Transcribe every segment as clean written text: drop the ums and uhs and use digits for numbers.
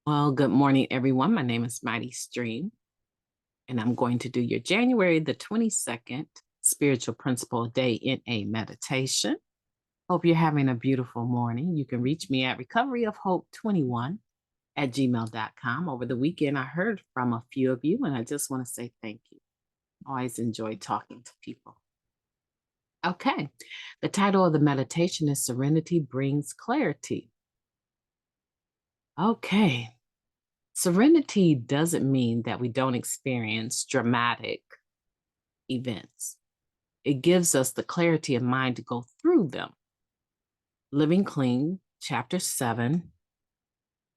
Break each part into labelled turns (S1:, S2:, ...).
S1: Well, good morning, everyone. My name is MightyStream, and I'm going to do your January the 22nd Spiritual Principle Day in a meditation. Hope you're having a beautiful morning. You can reach me at recoveryofhope21@gmail.com. Over the weekend, I heard from a few of you, and I just want to say thank you. Always enjoy talking to people. Okay, the title of the meditation is Serenity Brings Clarity. Okay. Serenity doesn't mean that we don't experience dramatic events. It gives us the clarity of mind to go through them. Living Clean, Chapter 7,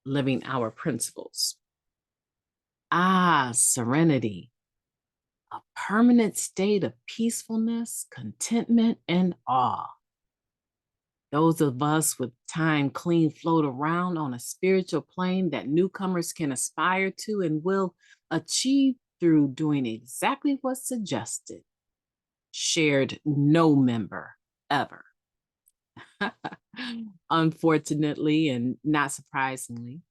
S1: Living Our Principles. Serenity, a permanent state of peacefulness, contentment, and awe. Those of us with time clean float around on a spiritual plane that newcomers can aspire to and will achieve through doing exactly what's suggested. Shared no member ever. Unfortunately, and not surprisingly,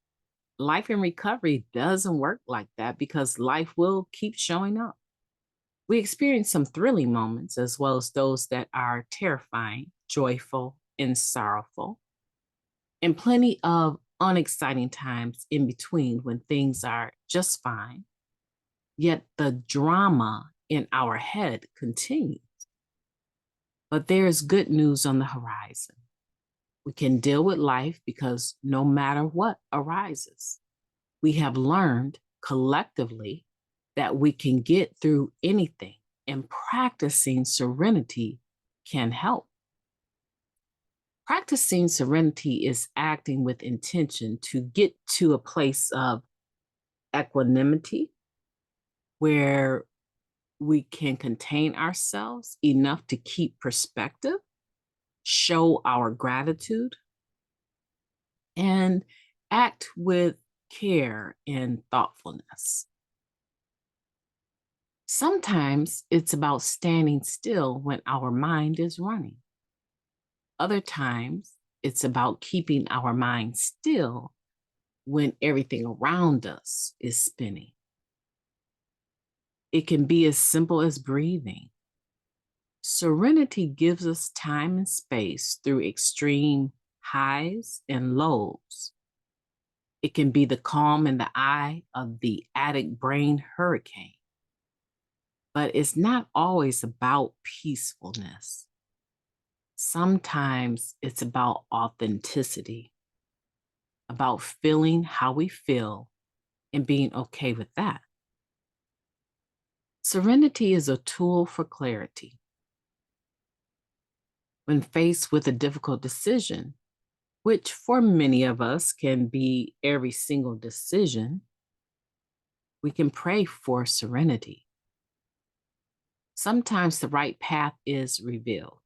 S1: life in recovery doesn't work like that because life will keep showing up. We experience some thrilling moments as well as those that are terrifying, joyful, and sorrowful, and plenty of unexciting times in between when things are just fine. Yet the drama in our head continues. But there is good news on the horizon. We can deal with life because no matter what arises, we have learned collectively that we can get through anything, and practicing serenity can help. Practicing serenity is acting with intention to get to a place of equanimity where we can contain ourselves enough to keep perspective, show our gratitude, and act with care and thoughtfulness. Sometimes it's about standing still when our mind is running. Other times it's about keeping our mind still when everything around us is spinning. It can be as simple as breathing. Serenity gives us time and space through extreme highs and lows. It can be the calm in the eye of the addict brain hurricane. But it's not always about peacefulness. Sometimes it's about authenticity, about feeling how we feel and being okay with that. Serenity is a tool for clarity. When faced with a difficult decision, which for many of us can be every single decision, we can pray for serenity. Sometimes the right path is revealed.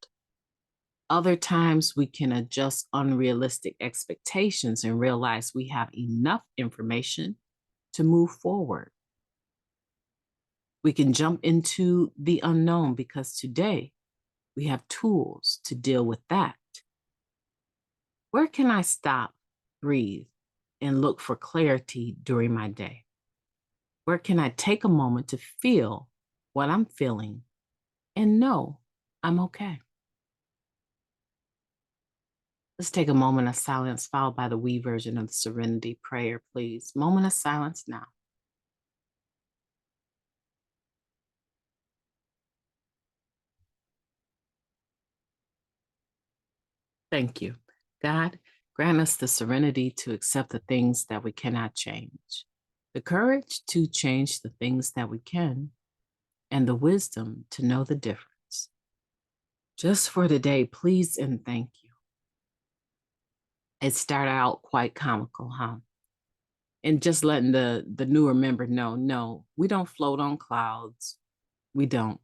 S1: Other times we can adjust unrealistic expectations and realize we have enough information to move forward. We can jump into the unknown because today we have tools to deal with that. Where can I stop, breathe, and look for clarity during my day? Where can I take a moment to feel what I'm feeling and know I'm okay? Let's take a moment of silence followed by the we version of the Serenity prayer, please. Moment of silence now. Thank you. God, grant us the serenity to accept the things that we cannot change, the courage to change the things that we can, and the wisdom to know the difference. Just for today, please and thank you. It started out quite comical, huh? And just letting the newer member know, no, we don't float on clouds. We don't.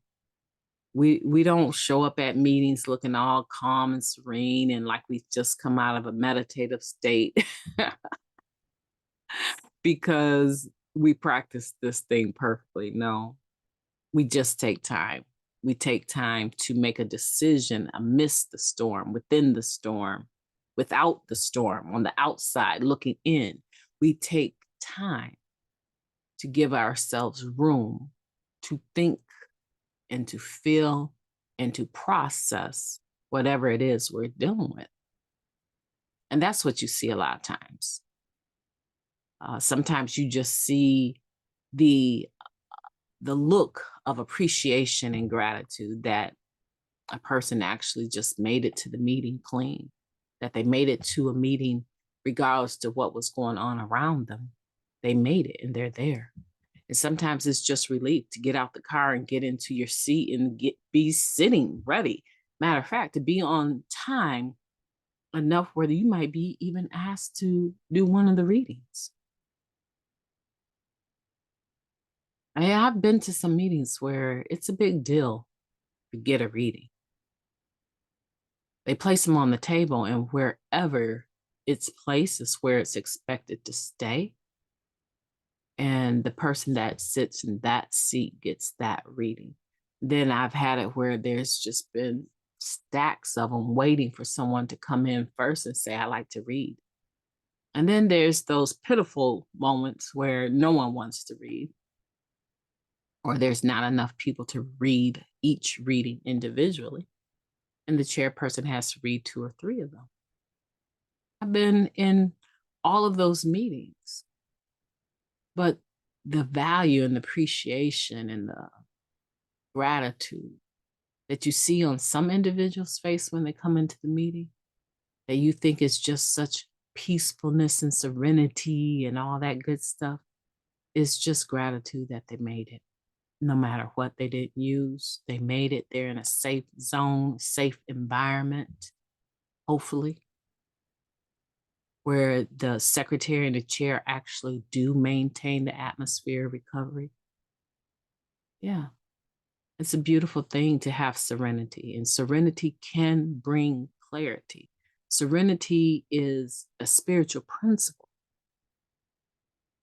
S1: We don't show up at meetings looking all calm and serene and like we just come out of a meditative state because we practice this thing perfectly. No, we just take time. We take time to make a decision amidst the storm, within the storm, without the storm, on the outside, looking in. we take time to give ourselves room to think and to feel and to process whatever it is we're dealing with. And that's what you see a lot of times. Sometimes you just see the look of appreciation and gratitude that a person actually just made it to the meeting clean, that they made it to a meeting regardless to what was going on around them. They made it and they're there. And sometimes it's just relief to get out the car and get into your seat and be sitting ready. Matter of fact, to be on time enough where you might be even asked to do one of the readings. I've been to some meetings where it's a big deal to get a reading. They place them on the table, and wherever it's placed is where it's expected to stay. And the person that sits in that seat gets that reading. Then I've had it where there's just been stacks of them waiting for someone to come in first and say, I like to read. And then there's those pitiful moments where no one wants to read, or there's not enough people to read each reading individually, and the chairperson has to read 2 or 3 of them. I've been in all of those meetings, but the value and the appreciation and the gratitude that you see on some individuals' face when they come into the meeting, that you think is just such peacefulness and serenity and all that good stuff, is just gratitude that they made it. No matter what they didn't use, they made it. They're in a safe zone, safe environment, hopefully, where the secretary and the chair actually do maintain the atmosphere of recovery. Yeah, it's a beautiful thing to have serenity, and serenity can bring clarity. Serenity is a spiritual principle.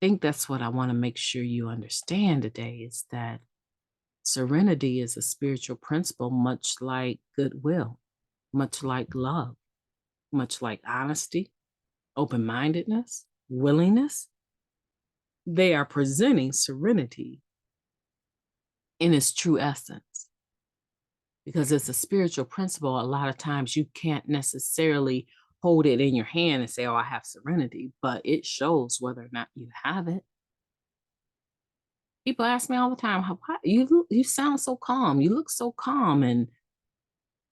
S1: I think that's what I want to make sure you understand today, is that serenity is a spiritual principle, much like goodwill, much like love, much like honesty, open-mindedness, willingness. They are presenting serenity in its true essence. Because it's a spiritual principle, a lot of times you can't necessarily hold it in your hand and say, oh, I have serenity, but it shows whether or not you have it. People ask me all the time, you sound so calm, you look so calm, and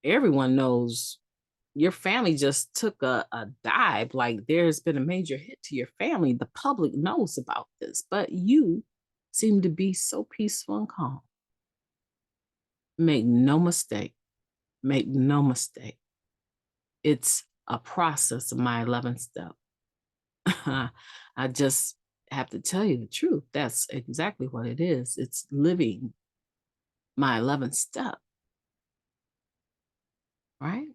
S1: everyone knows your family just took a dive, like there's been a major hit to your family. The public knows about this, but you seem to be so peaceful and calm. Make no mistake, make no mistake. It's a process of my 11th step. I just have to tell you the truth. That's exactly what it is. It's living my 11th step, right?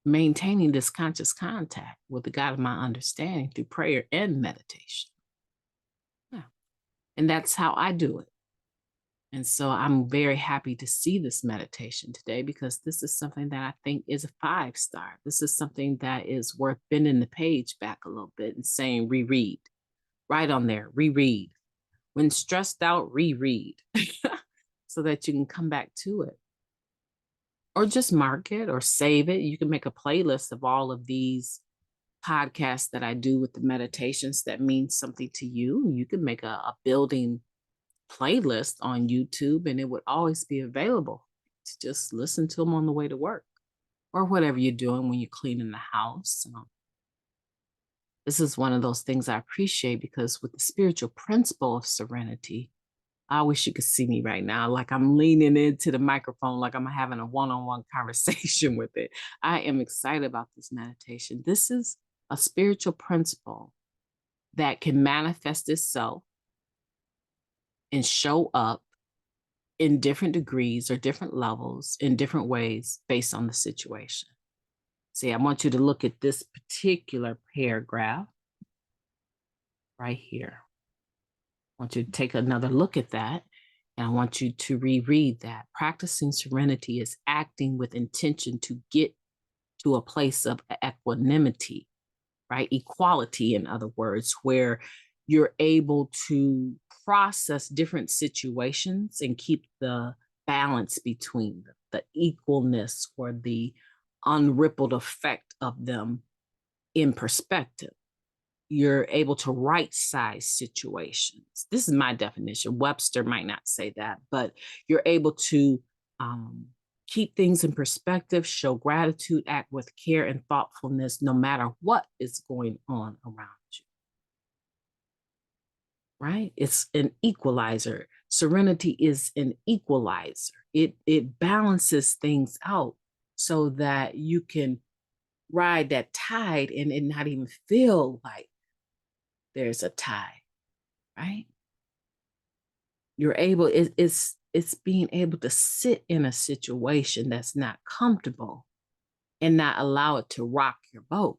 S1: Maintaining this conscious contact with the God of my understanding through prayer and meditation. Yeah. And that's how I do it. And so I'm very happy to see this meditation today, because this is something that I think is a 5-star. This is something that is worth bending the page back a little bit and saying, reread. Right on there, reread. When stressed out, reread. So that you can come back to it. Or just mark it or save it. You can make a playlist of all of these podcasts that I do with the meditations that mean something to you. You can make a building playlist on YouTube, and it would always be available to just listen to them on the way to work or whatever you're doing when you're cleaning the house. This is one of those things I appreciate, because with the spiritual principle of serenity, I wish you could see me right now, like I'm leaning into the microphone, like I'm having a one-on-one conversation with it. I am excited about this meditation. This is a spiritual principle that can manifest itself and show up in different degrees or different levels in different ways based on the situation. See, I want you to look at this particular paragraph right here. I want you to take another look at that, and I want you to reread that. Practicing serenity is acting with intention to get to a place of equanimity, right? Equality, in other words, where You're able to process different situations and keep the balance between them, the equalness or the unrippled effect of them in perspective. You're able to right size situations. This is my definition. Webster might not say that, but you're able to um, keep things in perspective, show gratitude, act with care and thoughtfulness, no matter what is going on around you. Right? It's an equalizer. Serenity is an equalizer. It balances things out so that you can ride that tide and it not even feel like there's a tide, right? You're able, it's being able to sit in a situation that's not comfortable and not allow it to rock your boat.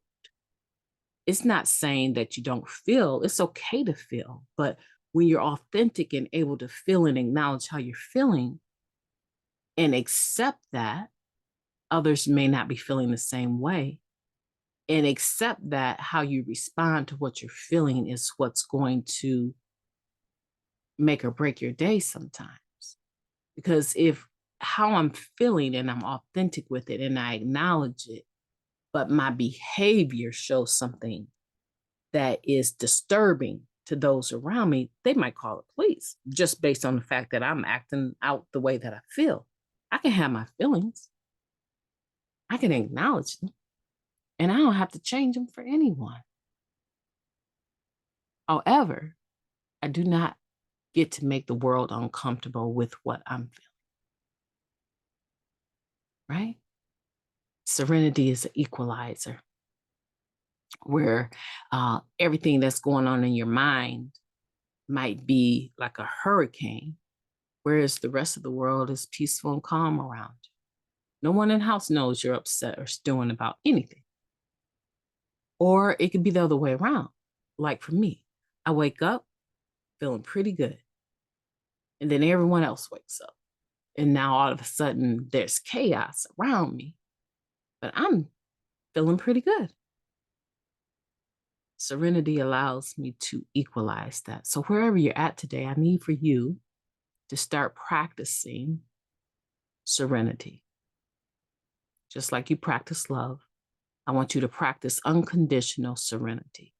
S1: It's not saying that you don't feel, it's okay to feel, but when you're authentic and able to feel and acknowledge how you're feeling and accept that others may not be feeling the same way, and accept that how you respond to what you're feeling is what's going to make or break your day sometimes. Because if how I'm feeling and I'm authentic with it and I acknowledge it, but my behavior shows something that is disturbing to those around me, they might call the police just based on the fact that I'm acting out the way that I feel. I can have my feelings, I can acknowledge them, and I don't have to change them for anyone. However, I do not get to make the world uncomfortable with what I'm feeling, right? Serenity is an equalizer where everything that's going on in your mind might be like a hurricane, whereas the rest of the world is peaceful and calm around you. No one in the house knows you're upset or stewing about anything. Or it could be the other way around. Like for me, I wake up feeling pretty good. And then everyone else wakes up. And now all of a sudden there's chaos around me. But I'm feeling pretty good. Serenity allows me to equalize that. So wherever you're at today, I need for you to start practicing serenity. Just like you practice love, I want you to practice unconditional serenity,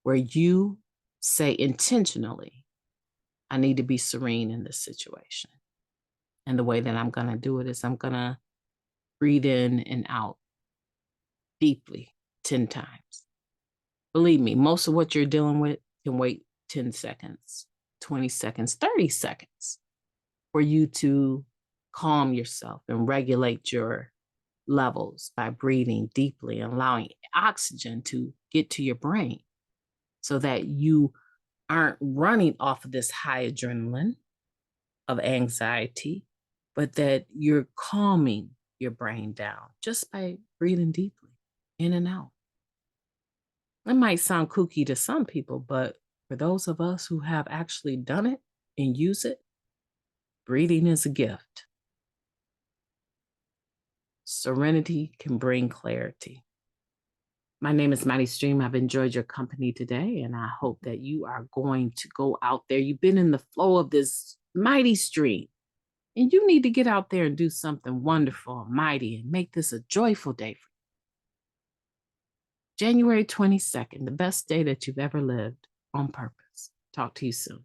S1: where you say intentionally, I need to be serene in this situation. And the way that I'm going to do it is I'm going to breathe in and out deeply 10 times. Believe me, most of what you're dealing with can wait 10 seconds, 20 seconds, 30 seconds for you to calm yourself and regulate your levels by breathing deeply and allowing oxygen to get to your brain so that you aren't running off of this high adrenaline of anxiety, but that you're calming your brain down just by breathing deeply in and out. It might sound kooky to some people, but for those of us who have actually done it and use it, breathing is a gift. Serenity can bring clarity. My name is MightyStream. I've enjoyed your company today, and I hope that you are going to go out there. You've been in the flow of this MightyStream, and you need to get out there and do something wonderful and mighty and make this a joyful day for you. January 22nd, the best day that you've ever lived on purpose. Talk to you soon.